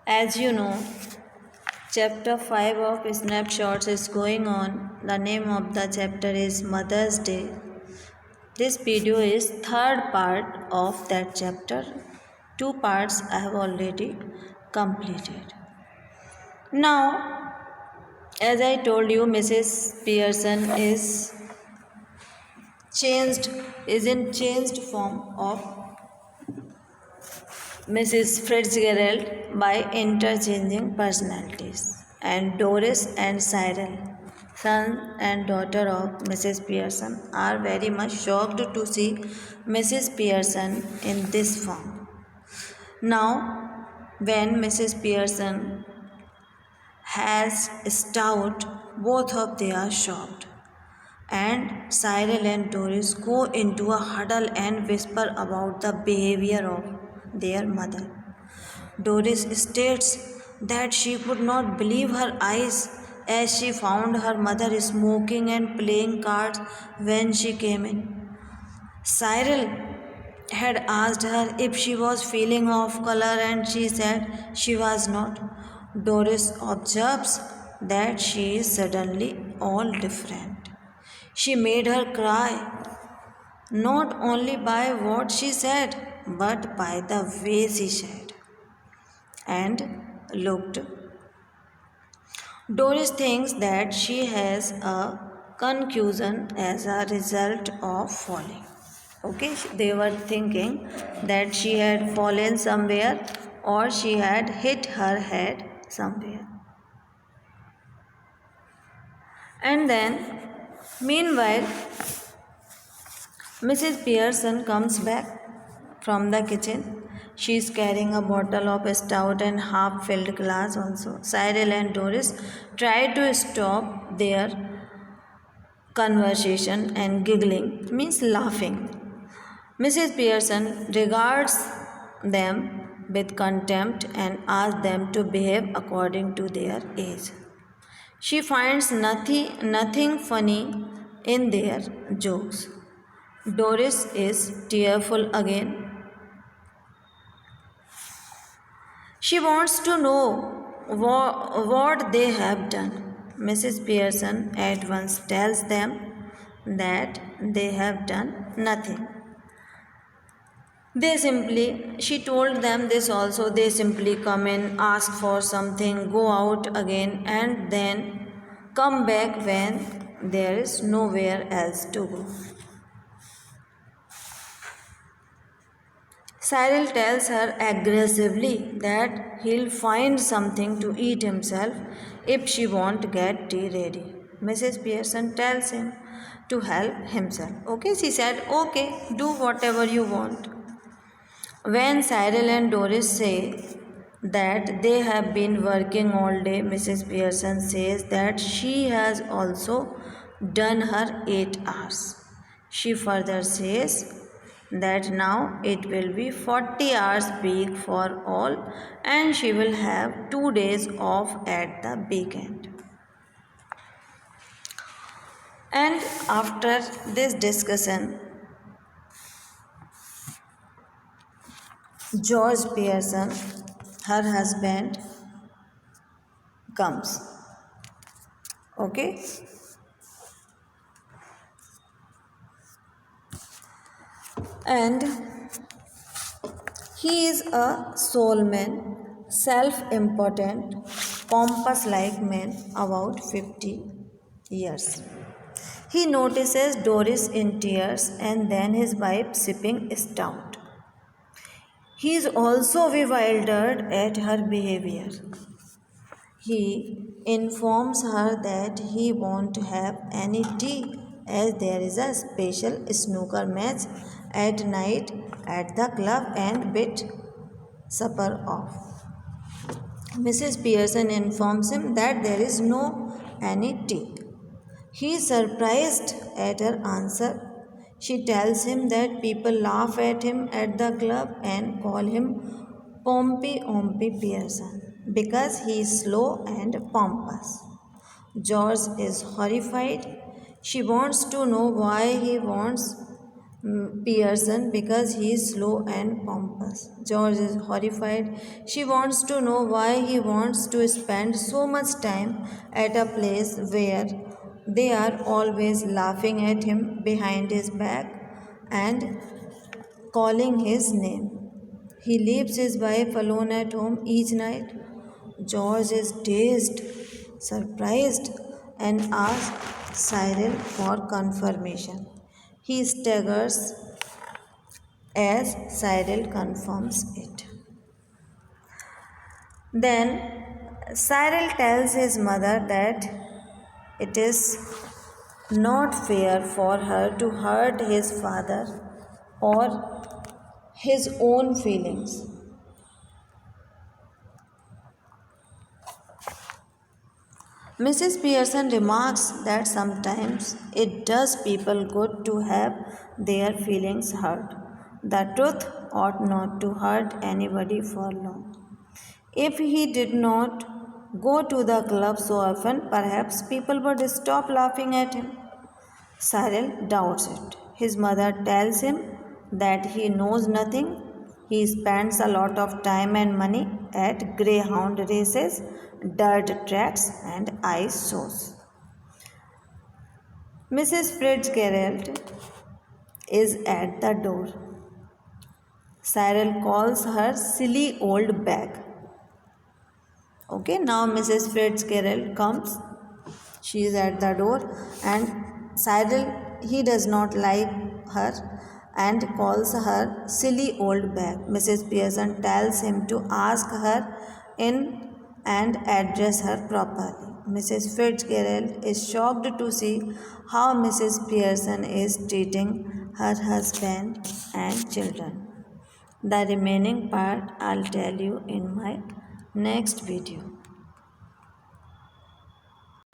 As you know, chapter 5 of Snapshots is going on. The name of the chapter is Mother's Day. This video is third part of that chapter. Two parts I have already completed. Now, as I told you, Mrs. Pearson is in changed form of Mrs. Fitzgerald by interchanging personalities, and Doris and Cyril, son and daughter of Mrs. Pearson, are very much shocked to see Mrs. Pearson in this form. Now, when Mrs. Pearson has stout, both of they are shocked. And Cyril and Doris go into a huddle and whisper about the behavior of their mother. Doris states that she could not believe her eyes as she found her mother smoking and playing cards when she came in. Cyril had asked her if she was feeling off color and she said she was not. Doris observes that she is suddenly all different. She made her cry, not only by what she said, but by the way she said and looked. Doris thinks that she has a concussion as a result of falling. Okay, they were thinking that she had fallen somewhere or she had hit her head somewhere. And then, meanwhile, Mrs. Pearson comes back from the kitchen. She is carrying a bottle of stout and half-filled glass also. Cyril and Doris try to stop their conversation and giggling, means laughing. Mrs. Pearson regards them with contempt and asks them to behave according to their age. She finds nothing funny in their jokes. Doris is tearful again. She wants to know what they have done. Mrs. Pearson at once tells them that they have done nothing. She told them this also, they simply come in, ask for something, go out again, and then come back when there is nowhere else to go. Cyril tells her aggressively that he'll find something to eat himself if she won't get tea ready. Mrs. Pearson tells him to help himself. Okay, she said, okay, do whatever you want. When Cyril and Doris say that they have been working all day, Mrs. Pearson says that she has also done her 8 hours. She further says that now it will be 40 hours week for all and she will have 2 days off at the weekend. And after this discussion, George Pearson, her husband, comes. Okay? And he is a soul man, self-important, pompous-like man, about 50 years. He notices Doris in tears and then his wife sipping stout. He is also bewildered at her behavior. He informs her that he won't have any tea as there is a special snooker match at night at the club and bit supper off. Mrs. Pearson informs him that there is no any tea. He is surprised at her answer. She tells him that people laugh at him at the club and call him Pompey Ompy Pearson because he is slow and pompous. George is horrified. She wants to know why he wants Pearson because he is slow and pompous. George is horrified. She wants to know why he wants to spend so much time at a place where they are always laughing at him behind his back and calling his name. He leaves his wife alone at home each night. George is dazed, surprised, and asks Cyril for confirmation. He staggers as Cyril confirms it. Then Cyril tells his mother that it is not fair for her to hurt his father or his own feelings. Mrs. Pearson remarks that sometimes it does people good to have their feelings hurt. The truth ought not to hurt anybody for long. If he did not go to the club so often, perhaps people would stop laughing at him. Cyril doubts it. His mother tells him that he knows nothing. He spends a lot of time and money at greyhound races, dirt tracks, and ice shows. Mrs. Fitzgerald is at the door. Cyril calls her silly old bag. Okay, now Mrs. Fitzgerald comes. She is at the door, and Cyril, he does not like her and calls her silly old bag. Mrs. Pearson tells him to ask her in and address her properly. Mrs. Fitzgerald is shocked to see how Mrs. Pearson is treating her husband and children. The remaining part I'll tell you in my next video.